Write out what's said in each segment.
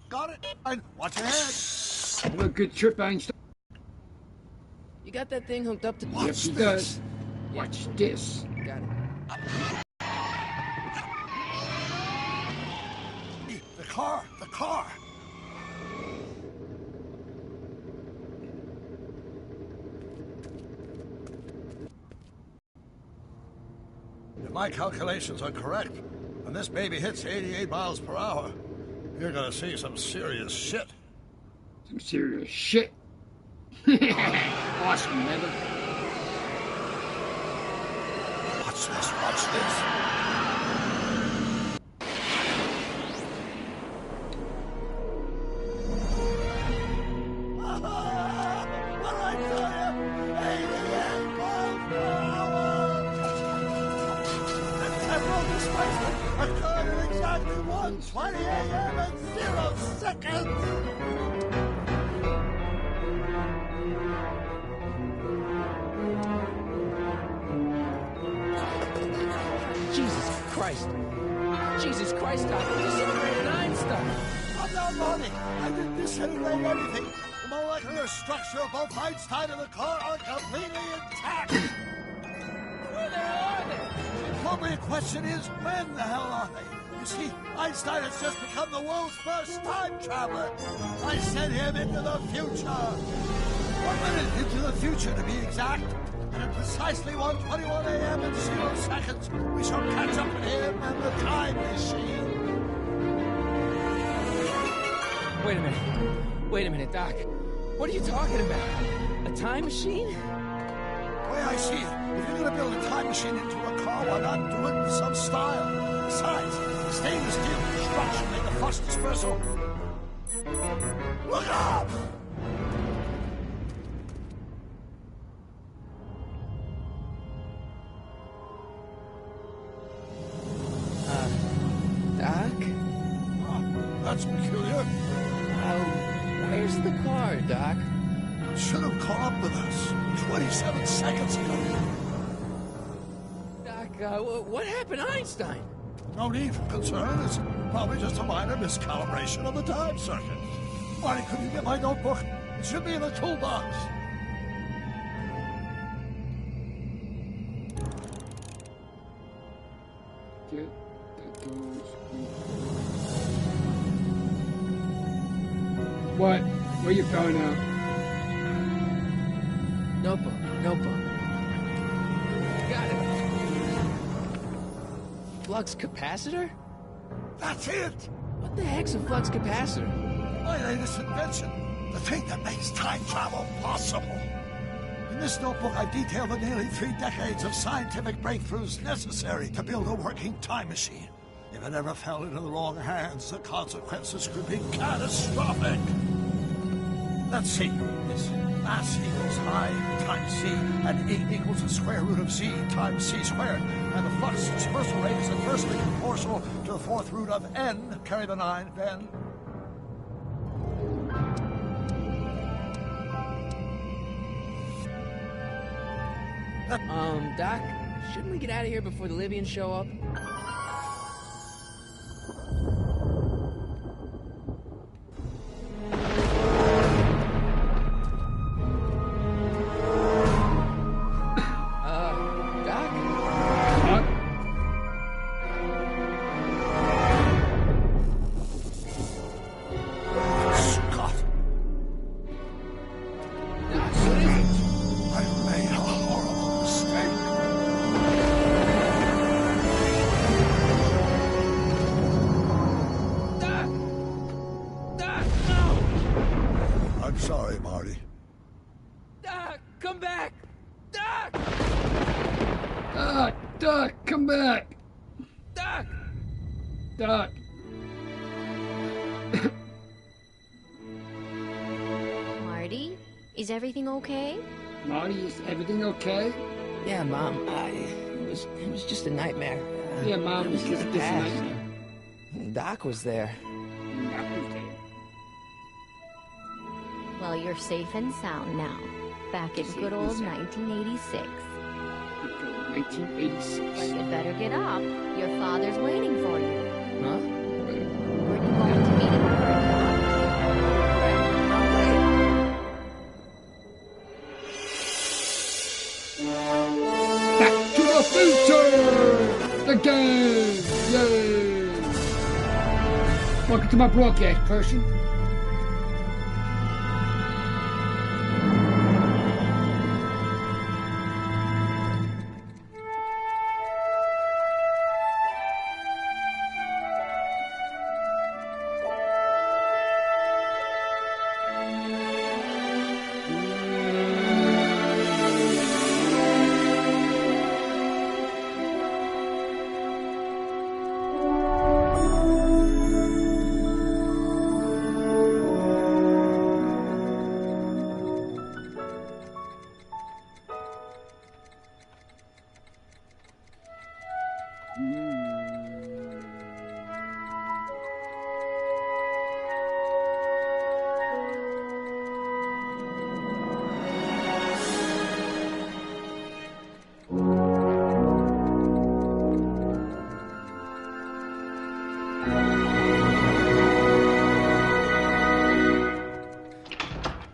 Got it. Watch your head. Have a good trip, Einstein. You got that thing hooked up to... Yep, he does. Watch this. Got it. The car! The car! If my calculations are correct, when this baby hits 88 miles per hour, you're gonna see some serious shit. Some serious shit. Awesome, brother. Watch this, watch this. Occurred at exactly 1:20 a.m. and 0 seconds. Jesus Christ. Jesus Christ, Doc. You disintegrated Einstein. I'm not Marty. I didn't disintegrate anything. The molecular structure of both Einstein and the car are completely intact. Where the hell are they? The appropriate question is, when the hell are they? You see, Einstein has just become the world's first time traveler. I sent him into the future. 1 minute into the future, to be exact. And at precisely 1:21 a.m. and 0 seconds, we shall catch up with him and the time machine. Wait a minute, Doc. What are you talking about? A time machine? The way I see it, if you're going to build a time machine into a car, why not do it in some style? Besides, the stainless steel construction made the flux dispersal. Look up! Doc? Oh, that's peculiar. Where's the car, Doc? Should have caught up with us 27 seconds ago. Doc, what happened to Einstein? No need for concern. It's probably just a minor miscalibration of the time circuit. Marty, could you get my notebook? It should be in the toolbox. Get that goes. What? Where you going out? Notebook. Got it. Flux capacitor? That's it! What the heck's a flux capacitor? My latest invention. The thing that makes time travel possible. In this notebook, I detail the nearly 3 decades of scientific breakthroughs necessary to build a working time machine. If it ever fell into the wrong hands, the consequences could be catastrophic. Let's see. It's mass equals I times c, and E equals the square root of z times c squared. And the flux dispersal rate is inversely proportional to the 4th root of n, carry the 9, then... Doc, shouldn't we get out of here before the Libyans show up? Doc? What? Scott! Doc, what is it? I made a horrible mistake. Doc! Doc, no! I'm sorry, Marty. Doc, come back! Doc! Doc, come back! Doc! Doc. Marty, is everything okay? Marty, is everything okay? Yeah, Mom, it was just a nightmare. Yeah, Mom, it was just in a the past. nightmare. Doc was there. Well, you're safe and sound now. Back in good old 1986. 1986. But you'd better get up. Your father's waiting for you. Huh? Were you going to meet him? Talk to my broadcast person.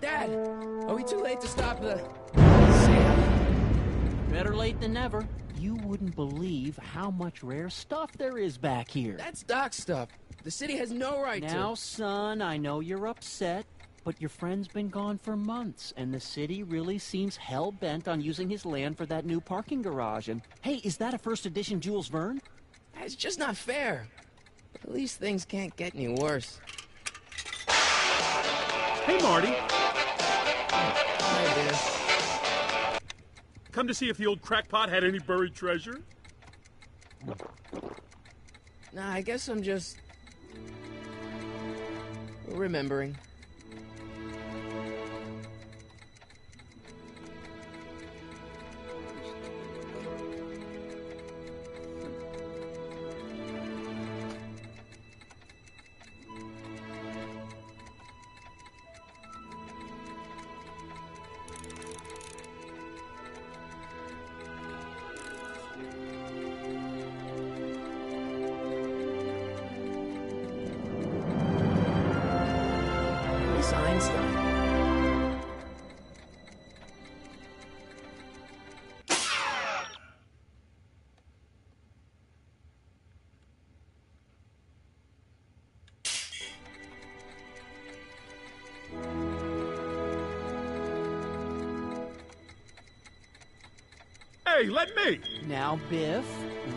Dad, are we too late to stop the sale? Better late than never. You wouldn't believe how much rare stuff there is back here. That's Doc stuff. The city has no right to. Now, son, I know you're upset, but your friend's been gone for months, and the city really seems hell-bent on using his land for that new parking garage. And, hey, is that a first edition Jules Verne? It's just not fair. But at least things can't get any worse. Hey, Marty. Hi, dear. Come to see if the old crackpot had any buried treasure? Nah, I guess I'm just remembering. Miss Einstein. Hey, let me! Now, Biff,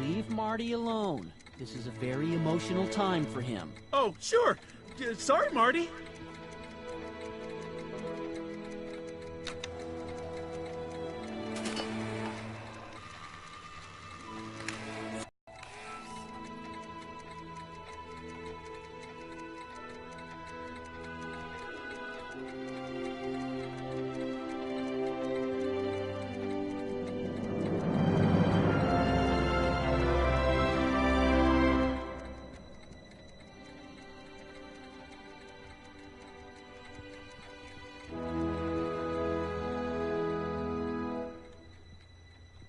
leave Marty alone. This is a very emotional time for him. Oh, sure. Sorry, Marty.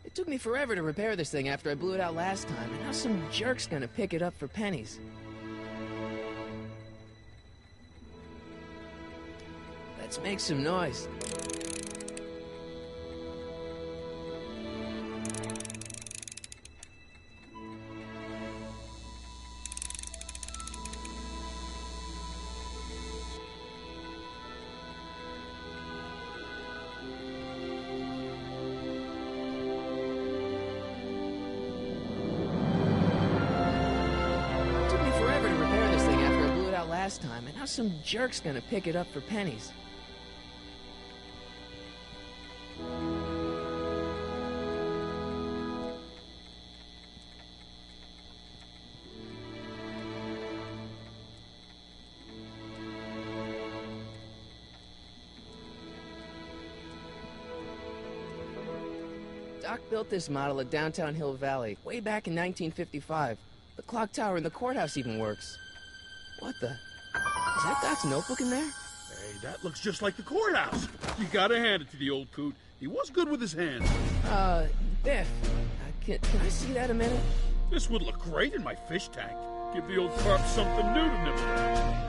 It took me forever to repair this thing after I blew it out last time, and now some jerk's gonna pick it up for pennies. Let's make some noise. Last time, and now some jerk's gonna pick it up for pennies. Doc built this model at downtown Hill Valley way back in 1955. The clock tower in the courthouse even works. What the? Is that Doc's notebook in there? Hey, that looks just like the courthouse. You gotta hand it to the old coot. He was good with his hands. Biff, can I see that a minute? This would look great in my fish tank. Give the old carp something new to nibble at.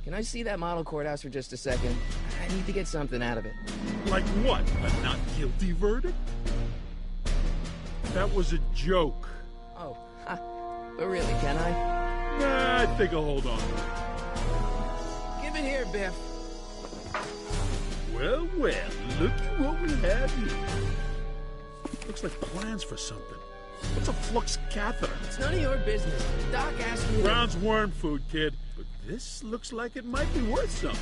can I see that model courthouse for just a second? I need to get something out of it. Like what? A not guilty verdict? That was a joke. Oh, but really, can I? Nah, I think I'll hold on. Give it here, Biff. Well, well, look at what we have here. Looks like plans for something. What's a flux catheter? It's none of your business. Doc asked me. Brown's worm food, kid. But this looks like it might be worth something.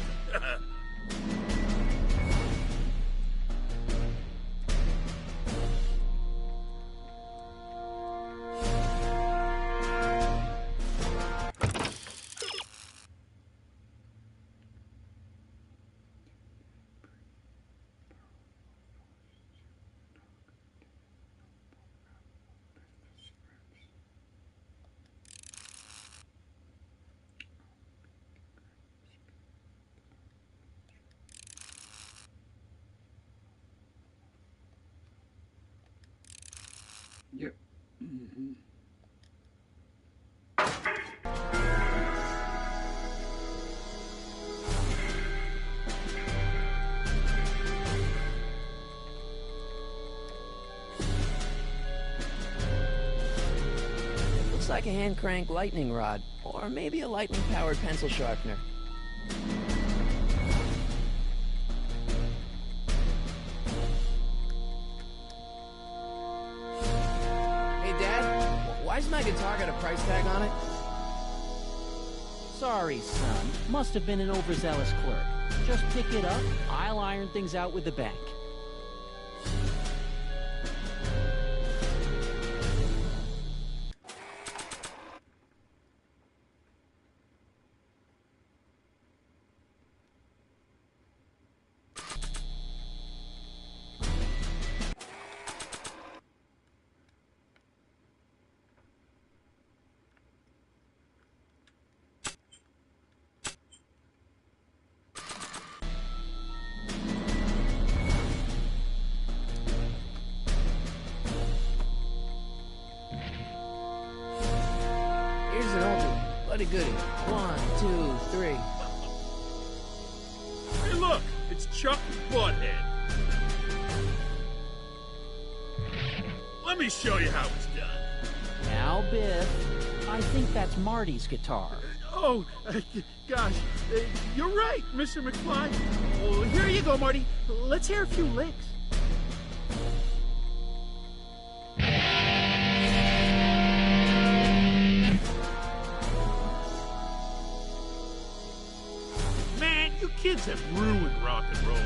Yep. Mm-hmm. Looks like a hand crank lightning rod, or maybe a lightning powered pencil sharpener. Why's my guitar got a price tag on it? Sorry, son. Must have been an overzealous clerk. Just pick it up. I'll iron things out with the bank. Here's an oldie, but a goodie. 1, 2, 3. Hey, look! It's Chuck Butthead. Let me show you how it's done. Now, Biff, I think that's Marty's guitar. Oh, gosh. You're right, Mr. McFly. Oh, here you go, Marty. Let's hear a few licks. Man, you kids have ruined rock and roll.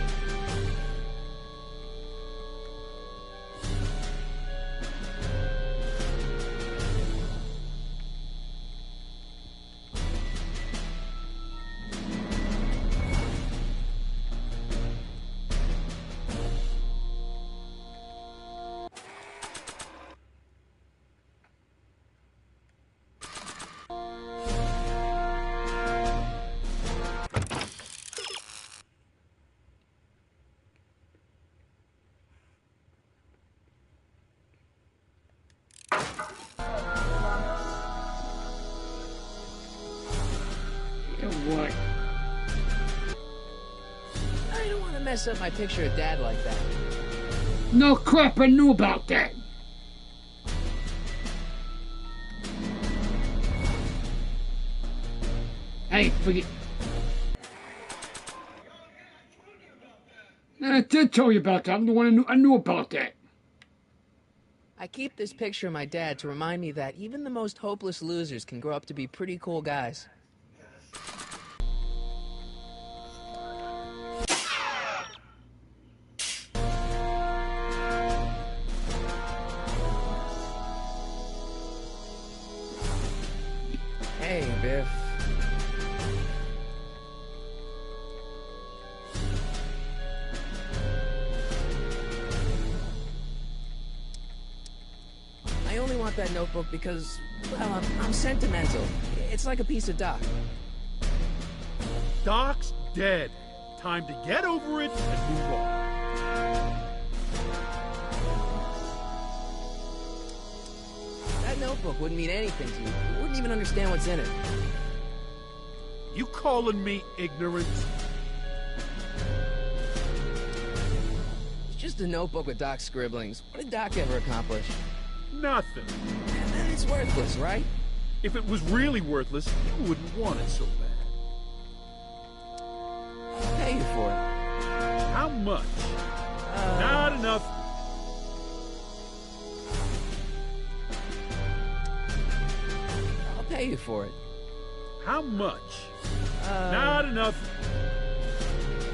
What? I don't want to mess up my picture of Dad like that. No crap, I knew about that. Hey, forget. I did tell you about that. I'm the one who I knew about that. I keep this picture of my dad to remind me that even the most hopeless losers can grow up to be pretty cool guys. Hey, Biff. I only want that notebook because, well, I'm sentimental. It's like a piece of Doc. Doc's dead. Time to get over it and move on. That notebook wouldn't mean anything to you. You wouldn't even understand what's in it. You calling me ignorant? It's just a notebook with Doc's scribblings. What did Doc ever accomplish? Nothing. And then it's worthless, right? If it was really worthless, you wouldn't want it so bad. I'll pay you for it. How much? Not enough. I'll pay you for it. How much? Not enough.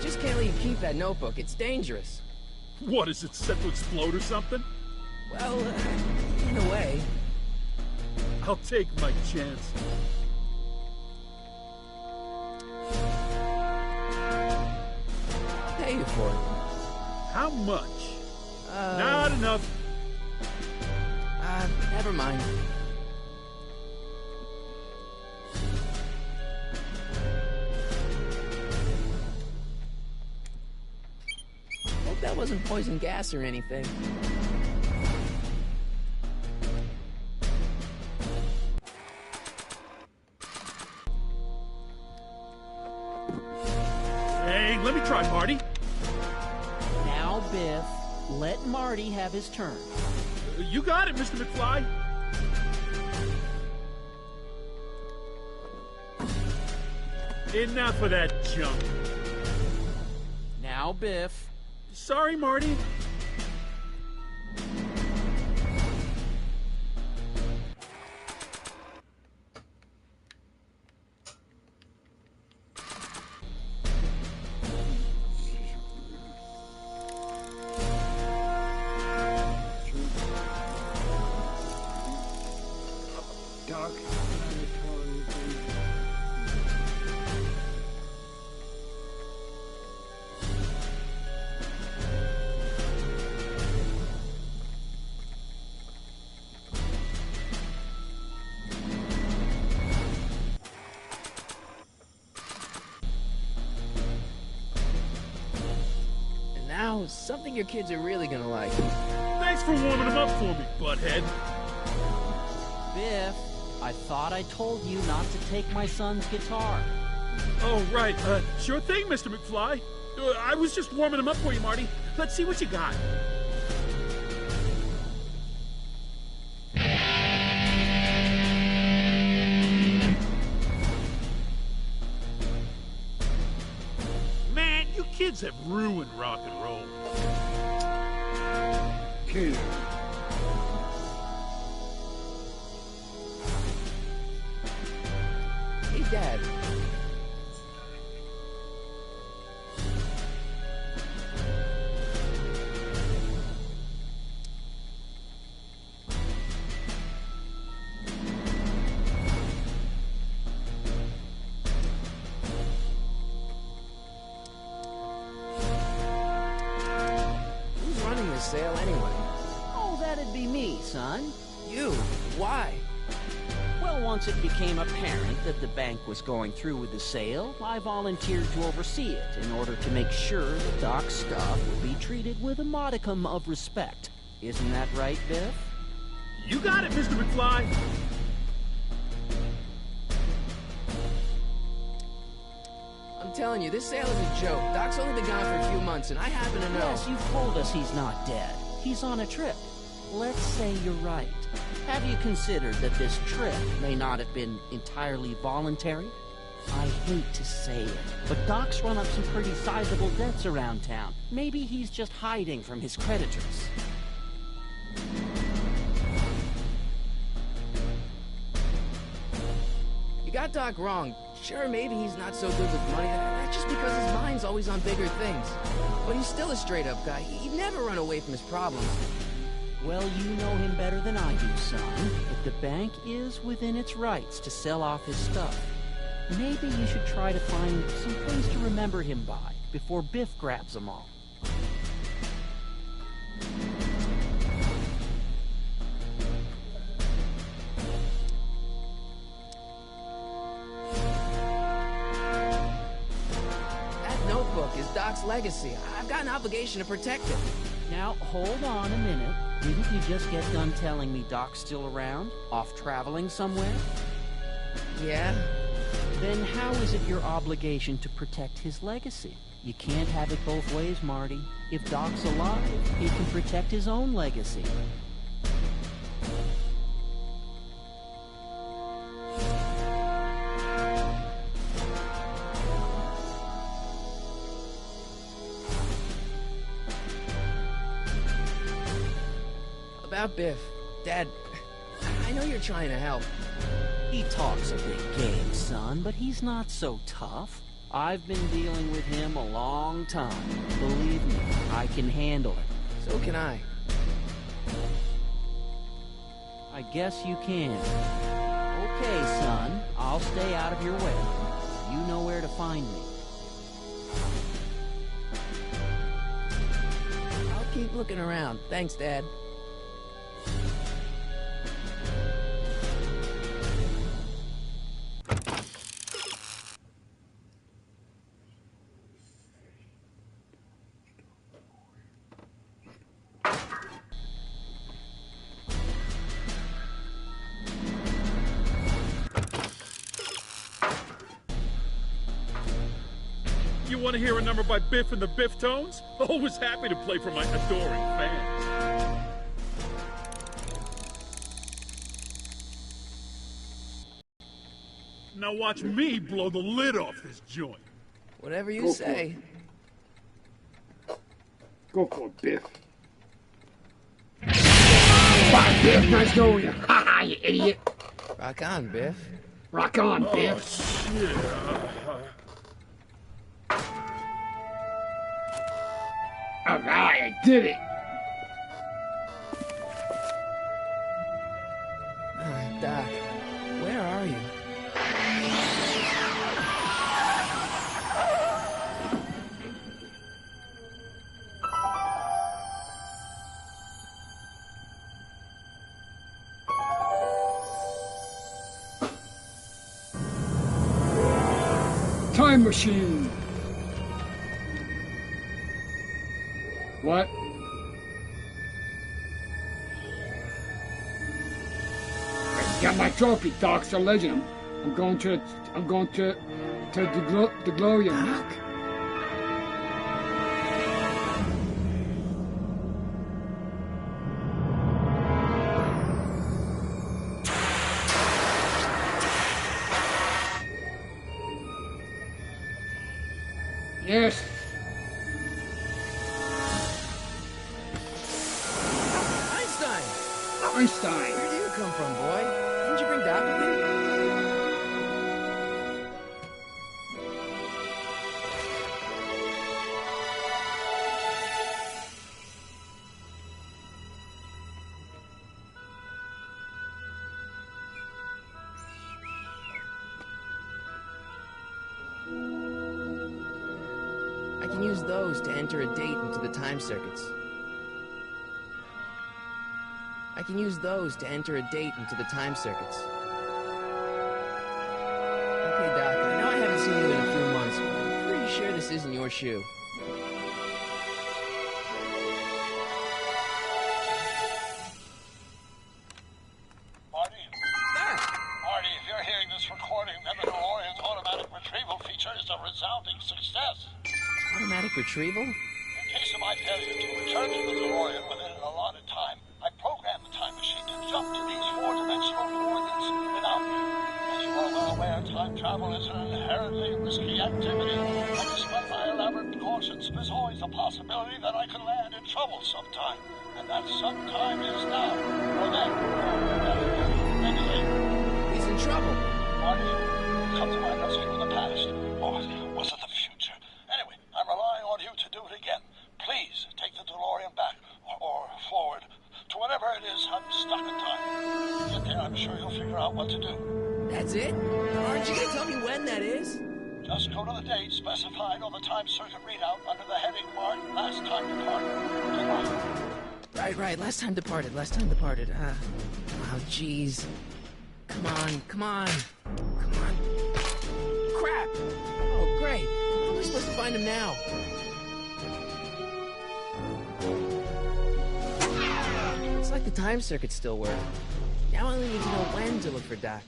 Just can't let you keep that notebook. It's dangerous. What, is it set to explode or something? Well, in a way. I'll take my chance. I'll pay you for it. How much? Not enough. Never mind. Hope that wasn't poison gas or anything. Hey, let me try, Marty. Now, Biff, let Marty have his turn. You got it, Mr. McFly. Enough of that junk. Now, Biff. Sorry, Marty. Doc. And now, something your kids are really gonna like. Thanks for warming them up for me, butthead. Biff, I thought I told you not to take my son's guitar. Oh, right. Sure thing, Mr. McFly. I was just warming them up for you, Marty. Let's see what you got. Man, you kids have ruined rock and roll. Kid. Hey, Dad. Who's running this sale anyway? Oh, that'd be me, son. You. Why? Well, once it became apparent that the bank was going through with the sale, I volunteered to oversee it in order to make sure that Doc's stuff would be treated with a modicum of respect. Isn't that right, Biff? You got it, Mr. McFly. I'm telling you, this sale is a joke. Doc's only been gone for a few months, and I happen to know. Yes, you've told us he's not dead. He's on a trip. Let's say you're right. Have you considered that this trip may not have been entirely voluntary? I hate to say it, but Doc's run up some pretty sizable debts around town. Maybe he's just hiding from his creditors. You got Doc wrong. Sure, maybe he's not so good with money. That's just because his mind's always on bigger things. But he's still a straight-up guy. He'd never run away from his problems. Well, you know him better than I do, son. But the bank is within its rights to sell off his stuff. Maybe you should try to find some things to remember him by before Biff grabs them all. That notebook is Doc's legacy. I've got an obligation to protect it. Now, hold on a minute. Didn't you just get done telling me Doc's still around? Off traveling somewhere? Yeah? Then how is it your obligation to protect his legacy? You can't have it both ways, Marty. If Doc's alive, he can protect his own legacy. About Biff, Dad, I know you're trying to help. He talks a big game, son, but he's not so tough. I've been dealing with him a long time. Believe me, I can handle it. So can I. I guess you can. Okay, son, I'll stay out of your way. You know where to find me. I'll keep looking around. Thanks, Dad. You want to hear a number by Biff and the Biff Tones? Always happy to play for my adoring fans. Now watch me blow the lid off this joint. Whatever you Go for say. Go for it, Biff. Bye, Biff. Nice knowing you. Ha ha, you idiot. Rock on, Biff. Rock on, Biff. Oh, shit. All right, I did it. Doc, where are you? Time machine. What? I got my trophy, Doc's a legend. I'm going to the Glorium. Doc? Yes. Einstein. Where do you come from, boy? Didn't you bring Doc with you? I can use those to enter a date into the time circuits. I can use those to enter a date into the time circuits. Okay, Doc, I know I haven't seen you in a few months, but I'm pretty sure this isn't your shoe. Marty? Doc! Marty, if you're hearing this recording, then the DeLorean's automatic retrieval feature is a resounding success. Automatic retrieval? In case of my failure to return to the DeLorean within an allotted time, I programmed the time machine to jump to these four-dimensional coordinates without me. As you are well aware, time travel is an inherently risky activity, and despite my elaborate precautions, there's always a possibility that I could land in trouble sometime, and that sometime is now, or then, or maybe later. He's in trouble. Marty, come to my rescue in the past, or was it the future? Anyway, I'm relying on you to do it again. Please take the DeLorean back, or forward, to whatever it is I'm stuck in time. When you get there, I'm sure you'll figure out what to do. That's it? Aren't you gonna tell me when that is? Just go to the date specified on the time circuit readout under the heading marked Last Time Departed. Good luck. Right, last time departed. Oh, jeez. Come on. Crap! Oh, great. How am I supposed to find him now? Looks like the time circuits still work. Now I only need to know when to look for Doc.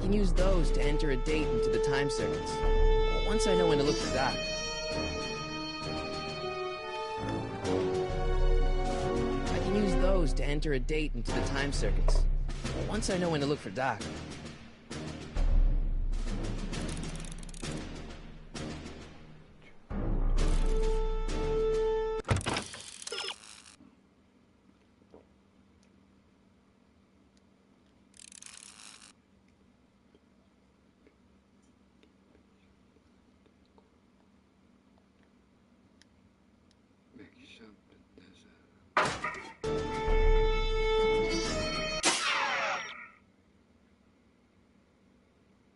can use those to enter a date into the time circuits. Once I know when to look for Doc. I can use those to enter a date into the time circuits. Once I know when to look for Doc.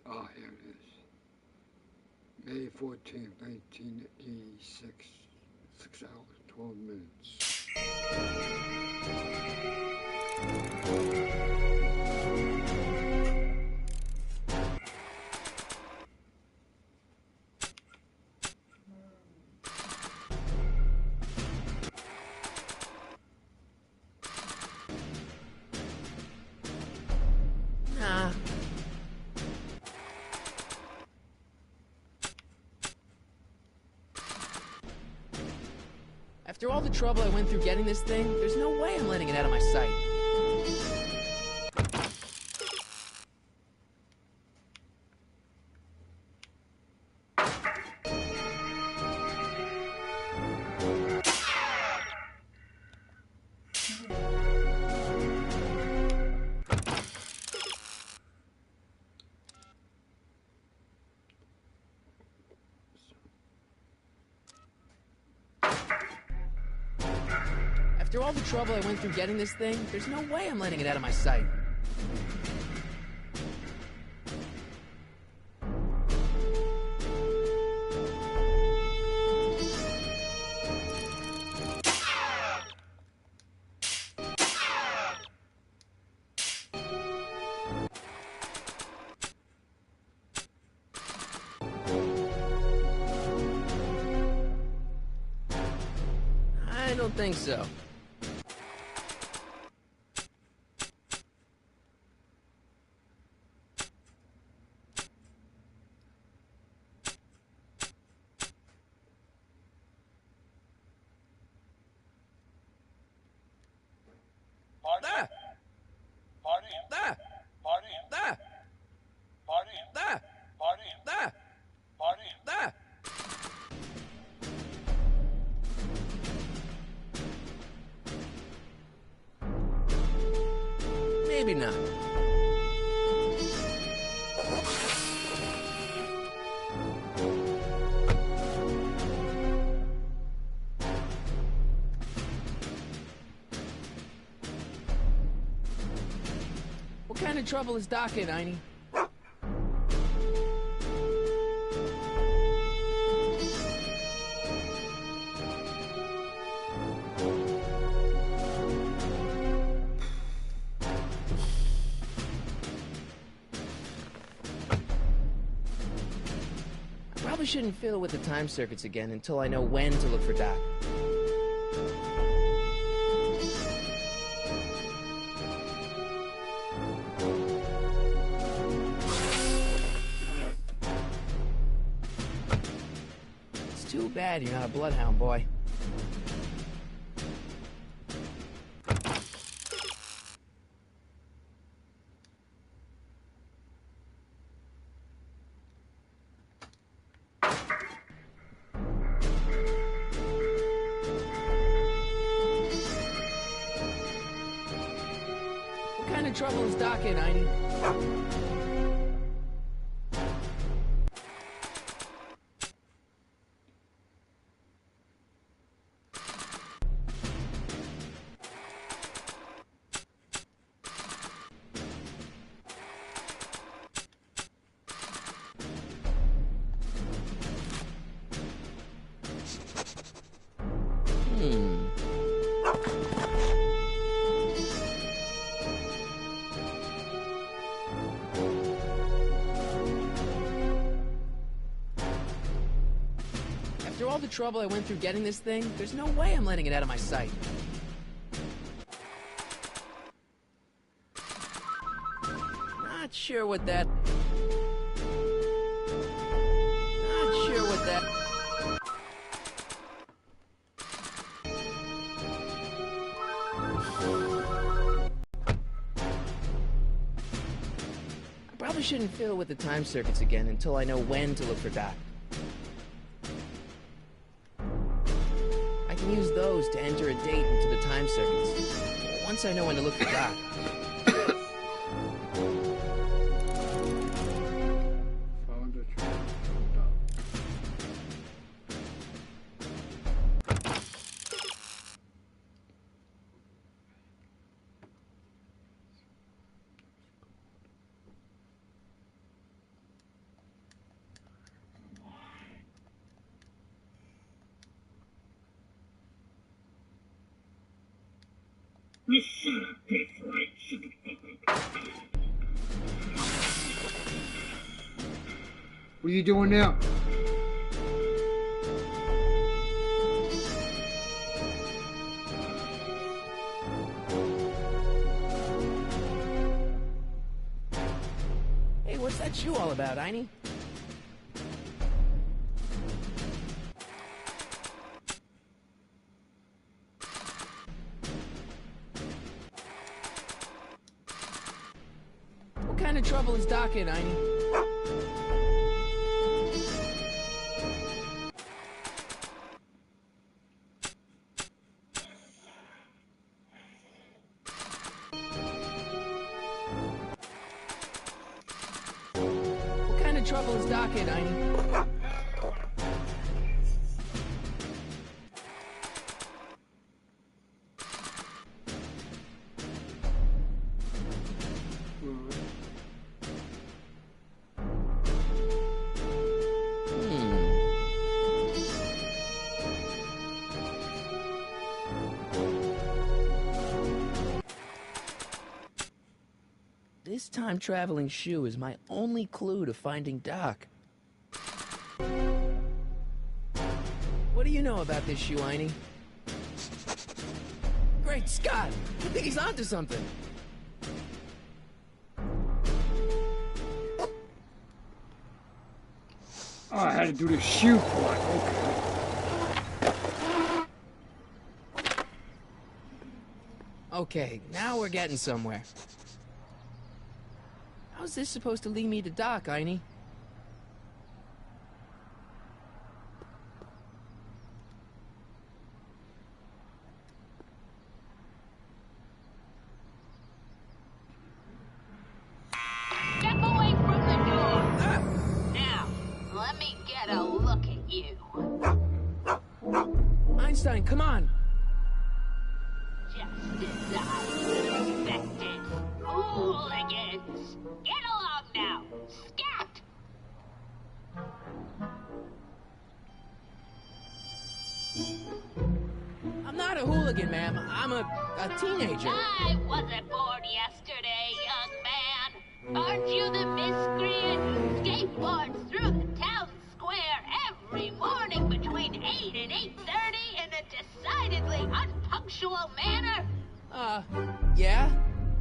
Oh, here it is. May 14th, 1986. 6 hours, 12 minutes. Nah. After all the trouble I went through getting this thing, there's no way I'm letting it out of my sight. After all the trouble I went through getting this thing, there's no way I'm letting it out of my sight. I don't think so. Marty? Marty? Marty? Marty? Marty? Marty? Maybe not. What kind of trouble is Doc in, Einie? I probably shouldn't fiddle with the time circuits again until I know when to look for Doc. It's too bad you're not a bloodhound, boy. What kind of trouble is Doc in, Einie? After all the trouble I went through getting this thing, there's no way I'm letting it out of my sight. Not sure what that... Not sure what that... I probably shouldn't fiddle with the time circuits again until I know when to look for Doc. I can use those to enter a date into the time circuits. Once I know when to look for Doc. Found the trail. What are you doing now? Hey, what's that shoe all about, Einie? What kind of trouble is Doc in, Einie? What kind of trouble is Doc in, Einie? This time-traveling shoe is my only clue to finding Doc. What do you know about this shoe, Einie? Great Scott! I think he's onto something. Oh, I had to do the shoe part. Okay. Okay, now we're getting somewhere. How's this supposed to lead me to Doc, Einie? Step away from the door. Now, let me get a look at you. Einstein, come on! Just as I expected. Hooligans! Get along now! Scat! I'm not a hooligan, ma'am. I'm a teenager. I wasn't born yesterday, young man. Aren't you the miscreant who skateboards through the town square every morning between 8 and 8:30 in a decidedly unpunctual manner? Yeah?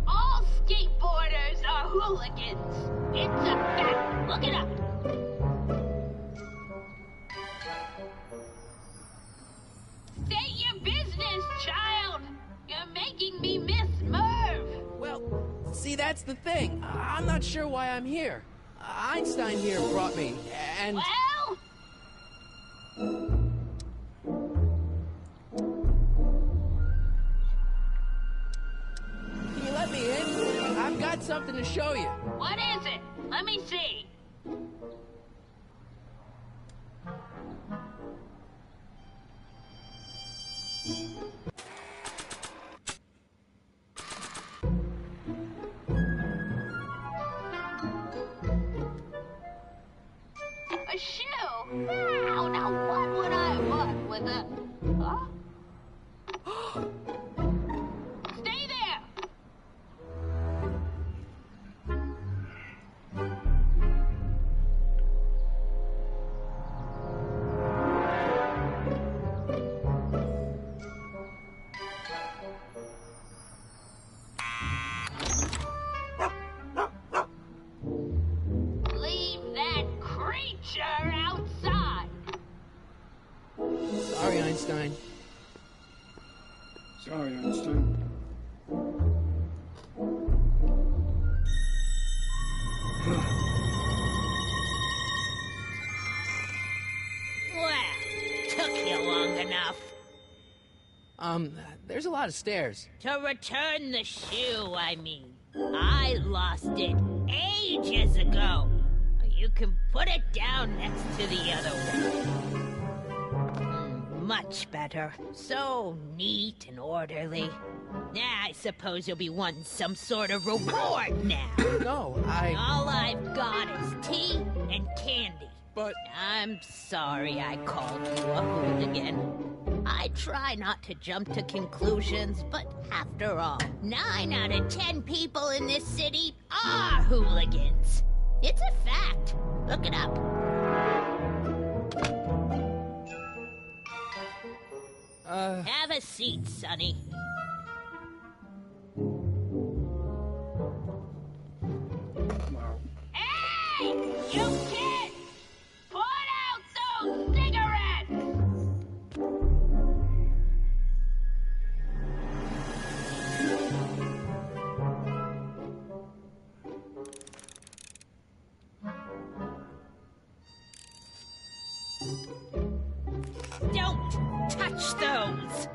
All skateboarders are hooligans. It's a fact. Look it up. State your business, child. You're making me miss Merv. Well, see, that's the thing. I'm not sure why I'm here. Einstein here brought me, and... Well? Can you let me in? I've got something to show you. What is it? Let me see. A shoe? Now, what would I want with a... Huh? Stay there! Einstein. Sorry, Einstein. Well, took you long enough. There's a lot of stairs. To return the shoe, I mean. I lost it ages ago. You can put it down next to the other one. Much better. So neat and orderly. I suppose you'll be wanting some sort of reward now. No, All I've got is tea and candy. But... I'm sorry I called you a hooligan. I try not to jump to conclusions, but after all, 9 out of 10 people in this city are hooligans. It's a fact. Look it up. Have a seat, Sonny. Wow. Hey! You kids! Put out those cigarettes! Don't touch those!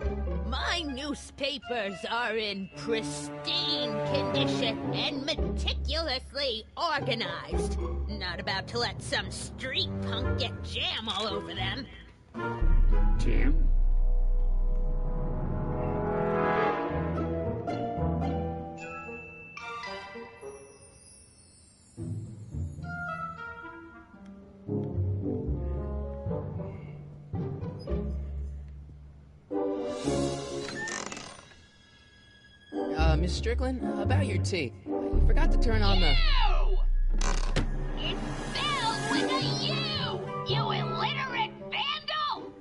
My newspapers are in pristine condition and meticulously organized. Not about to let some street punk get jam all over them. Jam? Miss Strickland, about your tea. You forgot to turn on the... You! It's spelled with a U! You illiterate vandal!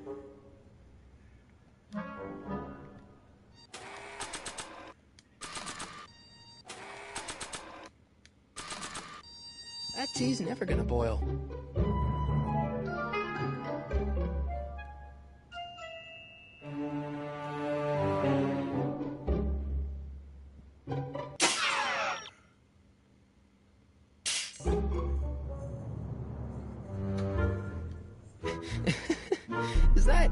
That tea's never gonna boil. Is that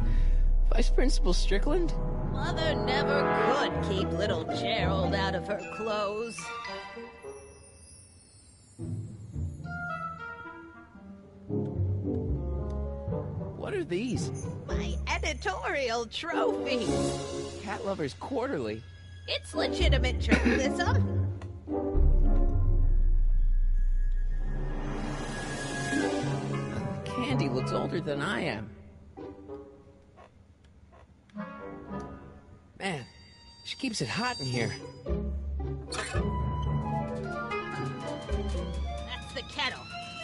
Vice Principal Strickland? Mother never could keep little Gerald out of her clothes. What are these? My editorial trophies. Cat Lovers Quarterly. It's legitimate journalism. Candy looks older than I am. Man, she keeps it hot in here. That's the kettle.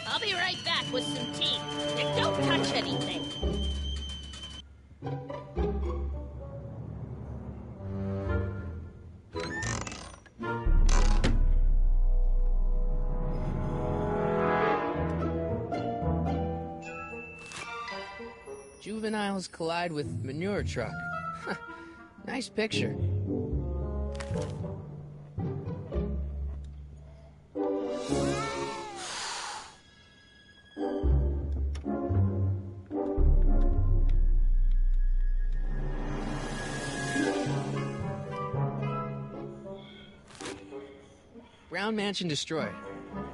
I'll be right back with some tea. And don't touch anything. Juveniles collide with manure truck. Nice picture. Brown Mansion destroyed.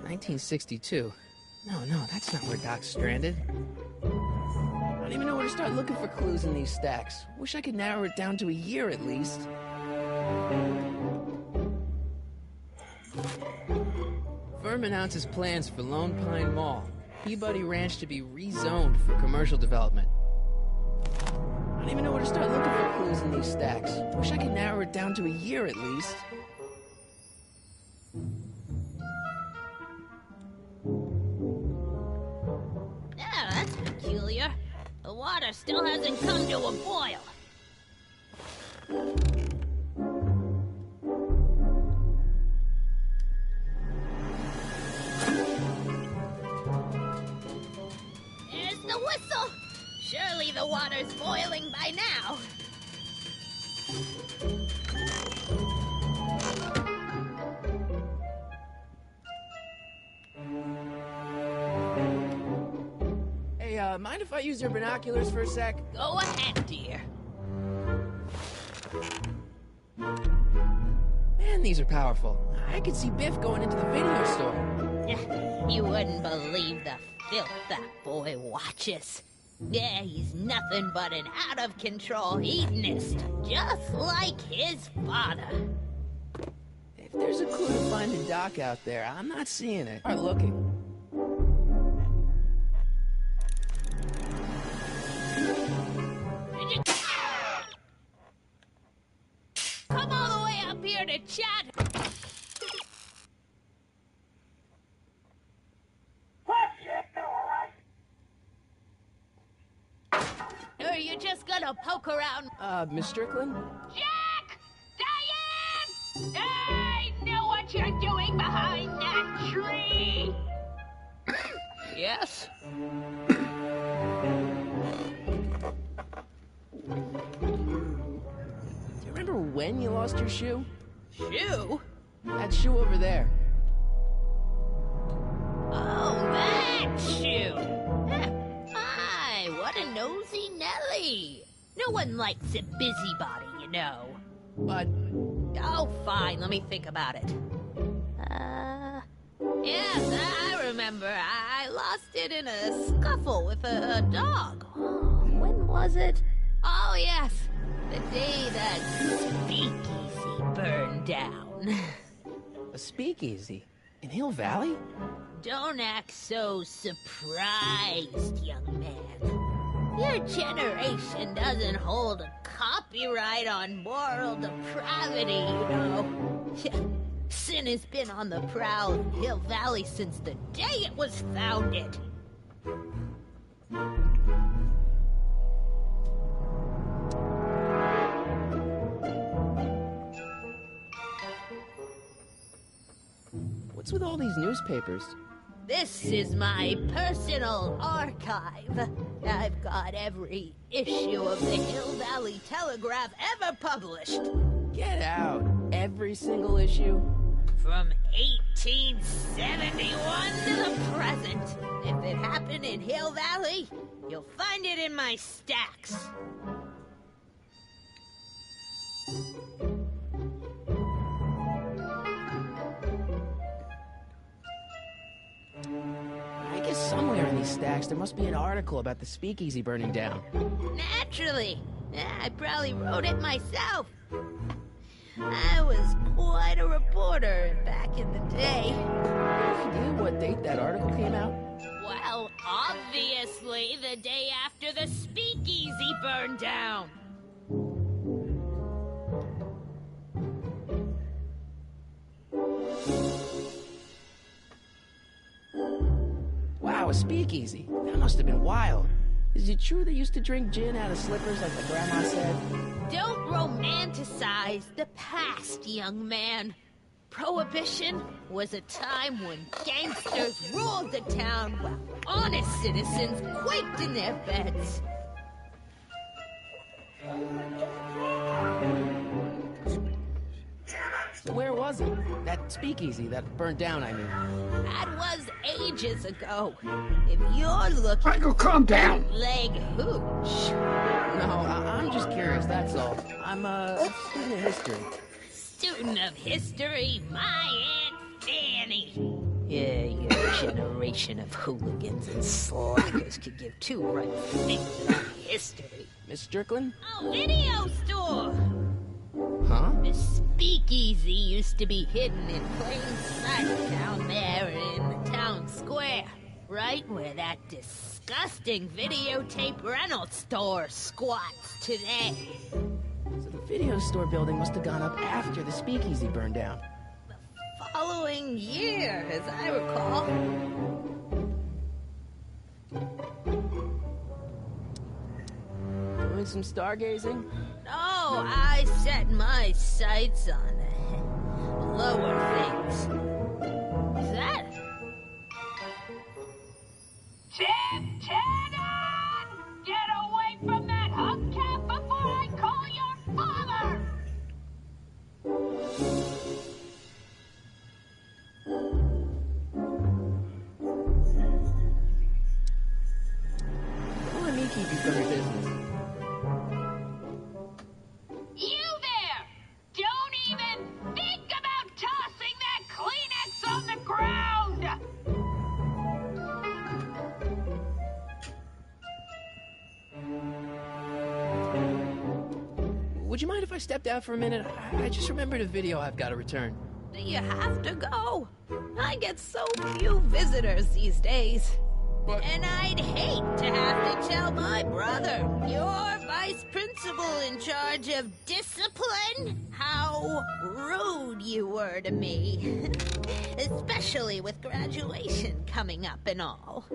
1962. No, that's not where Doc's stranded. I don't even know where to start looking for clues in these stacks. Wish I could narrow it down to a year at least. Firm announces plans for Lone Pine Mall. Peabody Ranch to be rezoned for commercial development. I don't even know where to start looking for clues in these stacks. Wish I could narrow it down to a year at least. Yeah, that's peculiar. The water still hasn't come to a boil. There's the whistle. Surely the water's boiling by now. Hey, mind if I use your binoculars for a sec? Go ahead, dear. Man, these are powerful. I could see Biff going into the video store. You wouldn't believe the filth that boy watches. Yeah, he's nothing but an out-of-control hedonist, just like his father. If there's a clue to finding Doc out there, I'm not seeing it. Start looking. Come all the way up here to chat. Or are you just gonna poke around? Miss Strickland? Jack! Diane! I know what you're doing behind that tree! Yes? Do you remember when you lost your shoe? Shoe? That shoe over there. Oh, that shoe! My, what a nosy Nelly! No one likes a busybody, you know. But Oh, fine, let me think about it. Yes, I remember. I lost it in a scuffle with a dog. When was it? Oh, yes. The day that speakeasy burned down. a speakeasy in Hill Valley? Don't act so surprised, young man. Your generation doesn't hold a copyright on moral depravity, you know. Sin has been on the prowl in Hill Valley since the day it was founded. What's with all these newspapers? This is my personal archive. I've got every issue of the Hill Valley Telegraph ever published. Get out. Every single issue? From 1871 to the present. If it happened in Hill Valley, you'll find it in my stacks. I guess somewhere in these stacks there must be an article about the speakeasy burning down. Naturally. I probably wrote it myself. I was quite a reporter back in the day. Any idea what date that article came out? Well, obviously the day after the speakeasy burned down. Wow, a speakeasy. That must have been wild. Is it true they used to drink gin out of slippers like my grandma said? Don't romanticize the past, young man. Prohibition was a time when gangsters ruled the town while honest citizens quaked in their beds. So where was it? That speakeasy that burned down, I mean. That was ages ago. If you're looking Michael, calm down. for leg hooch, No, I'm just curious, that's all. I'm a student of history. student of history, my Aunt Fanny. Yeah, your generation of hooligans and slackers could give two right things about history. Miss Strickland? Oh, video store! Huh? The speakeasy used to be hidden in plain sight down there in the town square. Right where that disgusting videotape rental store squats today. So the video store building must have gone up after the speakeasy burned down. The following year, as I recall. Doing some stargazing? No, I set my sights on lower things. Is that? Tim Tannen! Get would you mind if I stepped out for a minute? I just remembered a video I've got to return. Do you have to go? I get so few visitors these days. But And I'd hate to have to tell my brother, your vice principal in charge of discipline, how rude you were to me. Especially with graduation coming up and all.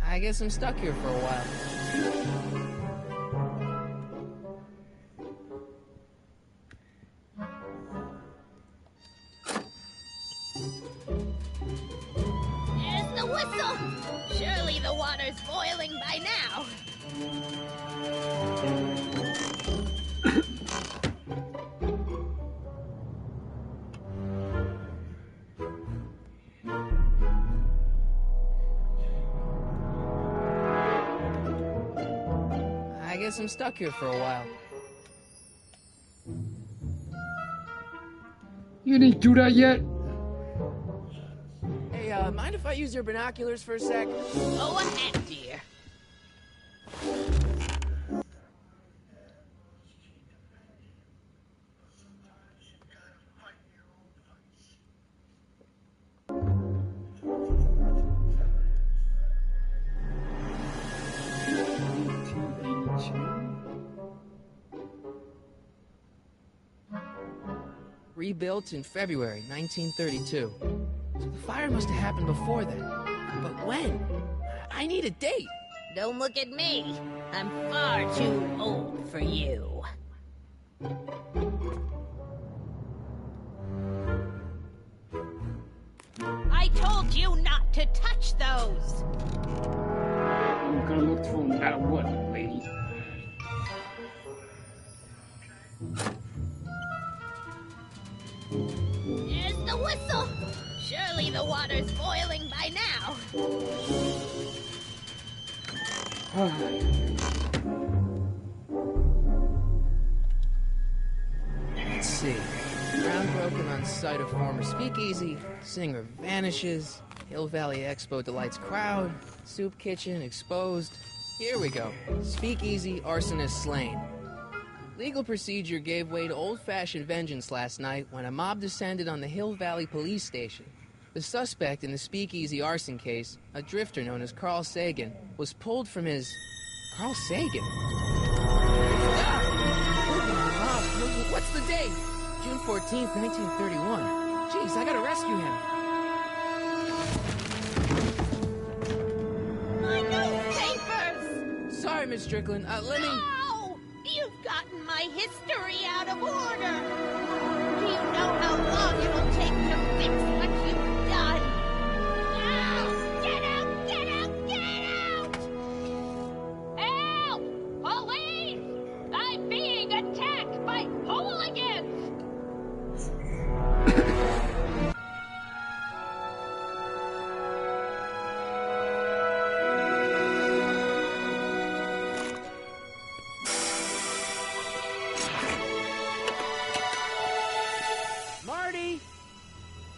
I guess I'm stuck here for a while. There's the whistle! Surely the water's boiling by now. I guess I'm stuck here for a while. you didn't do that yet? Hey, mind if I use your binoculars for a sec? Go ahead, dear. Rebuilt in February 1932. So the fire must have happened before then. But when? I need a date. Don't look at me. I'm far too old for you. I told you not to touch those. I'm gonna look through no matter what, lady. There's the whistle. Surely the water's boiling by now. Let's see. Ground broken on site of former speakeasy. Singer vanishes. Hill Valley Expo delights crowd. Soup kitchen exposed. Here we go. Speakeasy arsonist slain. Legal procedure gave way to old-fashioned vengeance last night when a mob descended on the Hill Valley police station. The suspect in the speakeasy arson case, a drifter known as Carl Sagan, was pulled from his... Carl Sagan? Stop! What's the date? June 14th, 1931. Jeez, I gotta rescue him. My newspapers! Sorry, Miss Strickland. Let me... No! You've gotten my history out of order. Do you know how long it will take to fix what you've done? Now! Get out! Get out! Get out! Help! Police! I'm being attacked by hooligans! Marty!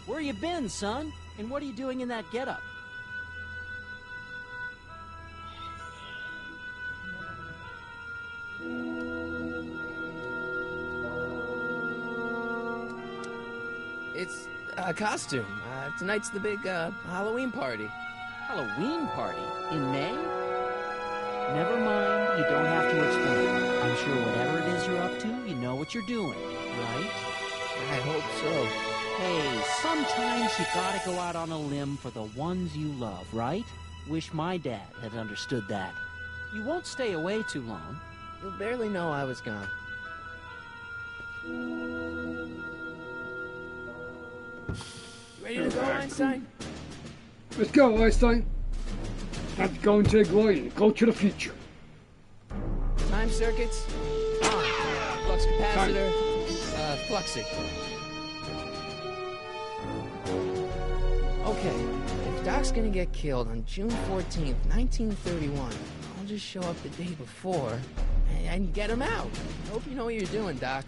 Where you been, son? And what are you doing in that getup? It's a costume. Tonight's the big, Halloween party. Halloween party? In May? Never mind, you don't have to explain. I'm sure whatever it is you're up to, you know what you're doing, right? I hope so. Hey, sometimes you gotta go out on a limb for the ones you love, right? Wish my dad had understood that. You won't stay away too long. You'll barely know I was gone. You Ready to go, Einstein? Let's go, Einstein. Time to go into the glory and go to the future. Time circuits on. Flux capacitor fluxing. Okay, if Doc's gonna get killed on June 14th, 1931, I'll just show up the day before and get him out. Hope you know what you're doing, Doc.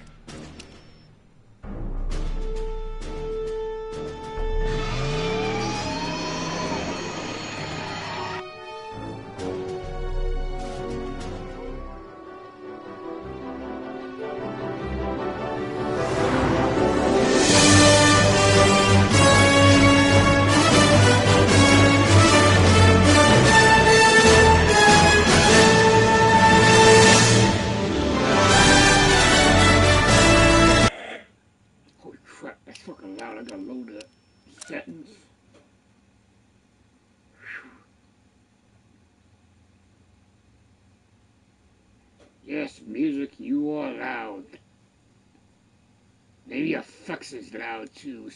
Yes, music, you are loud. Maybe your fax is loud too.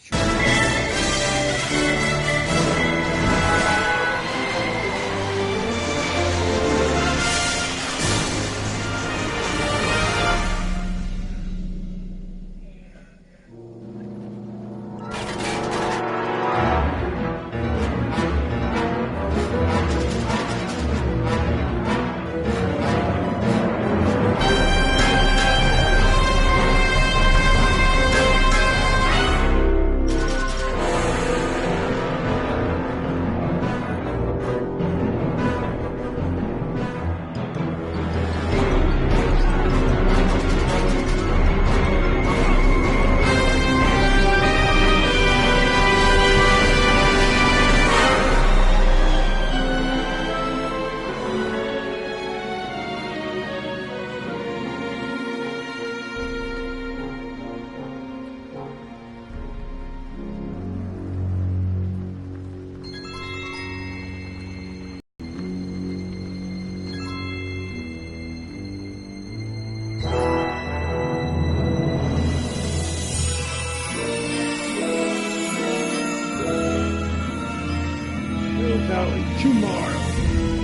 Tomorrow.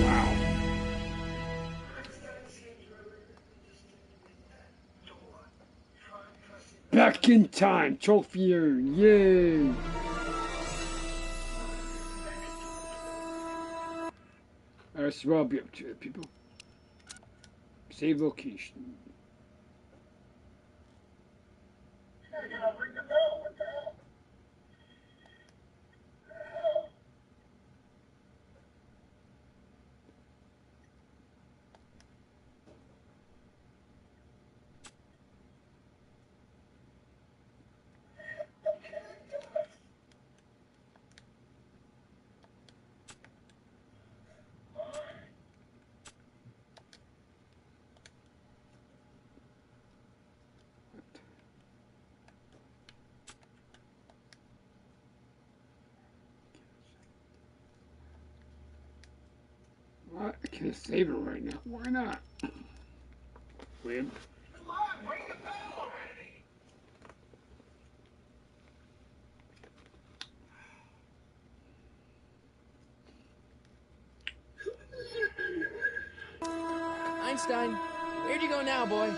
Wow. Back in time, trophy earned. Yay. That's what I'll be up to, people. Save location. I can't save it right now. Why not? Weird. Einstein, where'd you go now, boy?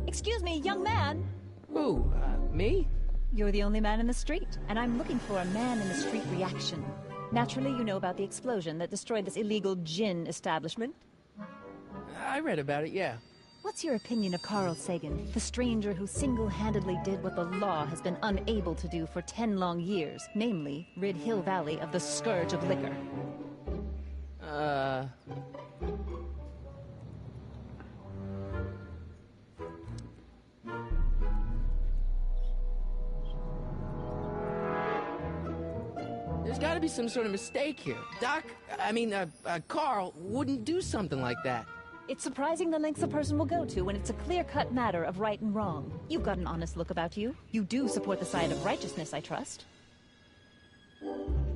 Excuse me, young man. Who? Me? You're the only man in the street, and I'm looking for a man-in-the-street reaction. Naturally, you know about the explosion that destroyed this illegal gin establishment. I read about it, yeah. What's your opinion of Carl Sagan, the stranger who single-handedly did what the law has been unable to do for 10 long years, namely, rid Hill Valley of the scourge of liquor? There's gotta be some sort of mistake here. Carl wouldn't do something like that. It's surprising the lengths a person will go to when it's a clear-cut matter of right and wrong. You've got an honest look about you. You do support the side of righteousness, I trust. You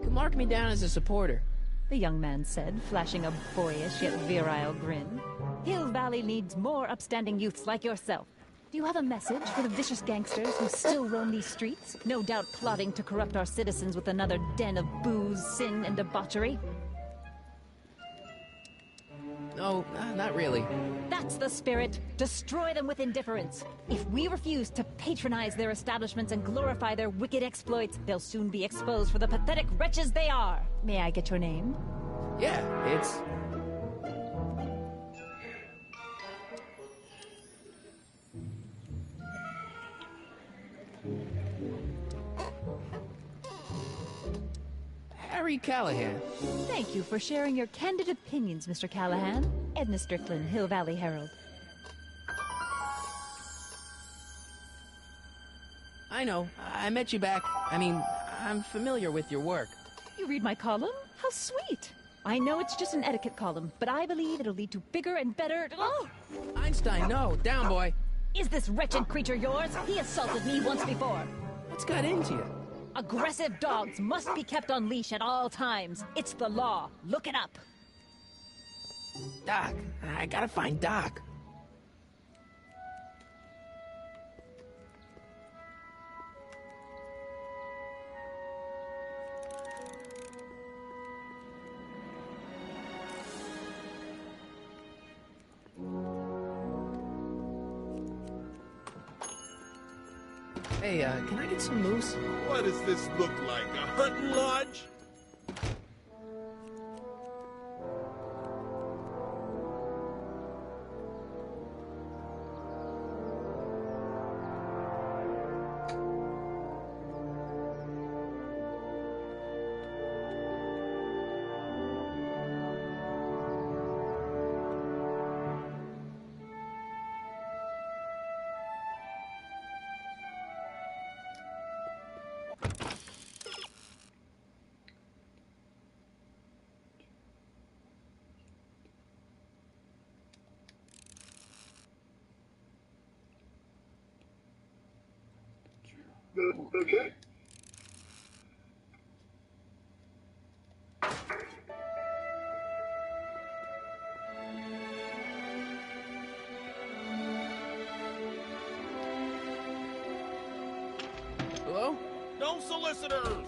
can mark me down as a supporter. The young man said, flashing a boyish yet virile grin. Hill Valley needs more upstanding youths like yourself. Do you have a message for the vicious gangsters who still roam these streets, no doubt plotting to corrupt our citizens with another den of booze, sin, and debauchery? No, not really. That's the spirit. Destroy them with indifference. If we refuse to patronize their establishments and glorify their wicked exploits, they'll soon be exposed for the pathetic wretches they are. May I get your name? Yeah, it's... Harry Callahan. Thank you for sharing your candid opinions, Mr. Callahan. Edna Strickland, Hill Valley Herald. I know. I met you back. I'm familiar with your work. You read my column? How sweet. I know it's just an etiquette column, but I believe it'll lead to bigger and better... Oh! Einstein, no. Down, boy. Is this wretched creature yours? He assaulted me once before. What's got into you? Aggressive dogs must be kept on leash at all times. It's the law. Look it up. Doc. I gotta find Doc. Hey, can I get some moose? What does this look like, a hunting lodge? Okay. Hello? No solicitors!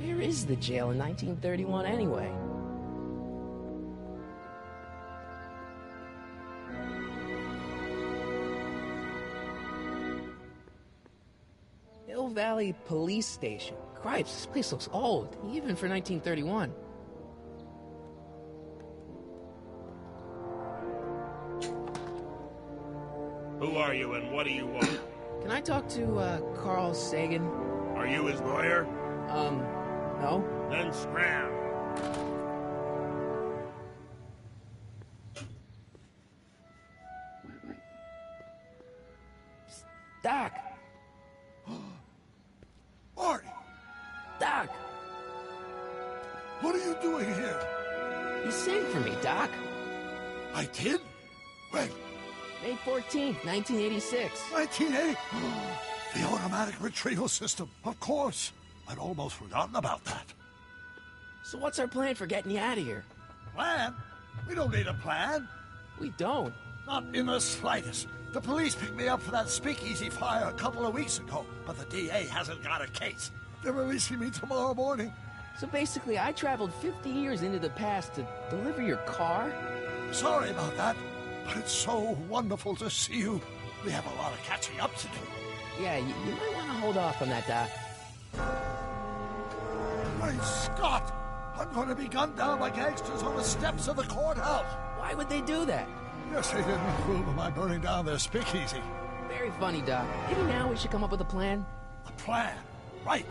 Where is the jail in 1931 anyway? Hill Valley Police Station. Cripes, this place looks old, even for 1931. Who are you and what do you want? Can I talk to, Carl Sagan? Are you his lawyer? No. Then scram. Doc! Marty! Doc! What are you doing here? You saved for me, Doc. I did? When? May 14th, 1986. 1980? The automatic retrieval system, of course. I'd almost forgotten about that. So what's our plan for getting you out of here? Plan? We don't need a plan. We don't. Not in the slightest. The police picked me up for that speakeasy fire a couple of weeks ago, but the DA hasn't got a case. They're releasing me tomorrow morning. So basically, I traveled 50 years into the past to deliver your car? Sorry about that, but it's so wonderful to see you. We have a lot of catching up to do. Yeah, you might want to hold off on that, Doc. Great Scott! I'm going to be gunned down by gangsters on the steps of the courthouse. Why would they do that? Yes, they didn't approve of my burning down their speakeasy. Very funny, Doc. Maybe now we should come up with a plan. A plan? Right.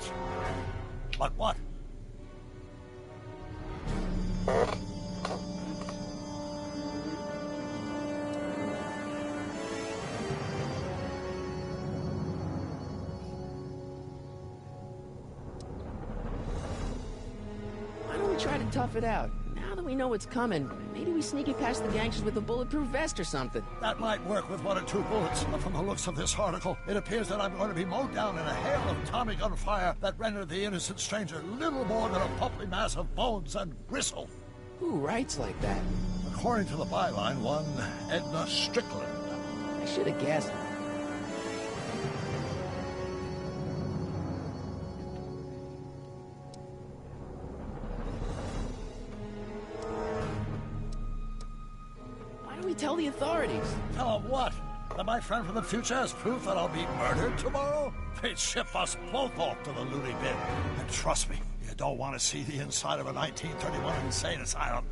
But what? Why don't we try to tough it out? Now that we know what's coming, maybe we sneak it past the gangsters with a bulletproof vest or something. That might work with 1 or 2 bullets, but from the looks of this article, it appears that I'm going to be mowed down in a hail of Tommy gun fire that rendered the innocent stranger little more than a pulpy mass of bones and gristle. Who writes like that? According to the byline, one Edna Strickland. I should have guessed. Why don't we tell the authorities? Tell them what? That my friend from the future has proof that I'll be murdered tomorrow? They'd ship us both off to the loony bin. And trust me, you don't want to see the inside of a 1931 insane asylum.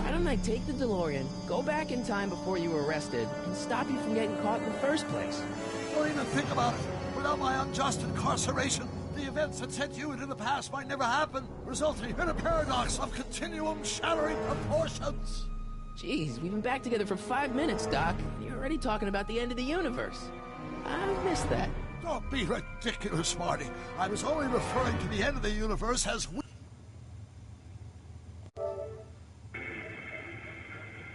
Why don't I take the DeLorean, go back in time before you were arrested, and stop you from getting caught in the first place? Don't even think about it. Without my unjust incarceration, the events that sent you into the past might never happen, resulting in a paradox of continuum-shattering proportions. Jeez, we've been back together for 5 minutes, Doc, and you're already talking about the end of the universe. I've missed that. Don't be ridiculous, Marty. I was only referring to the end of the universe as we...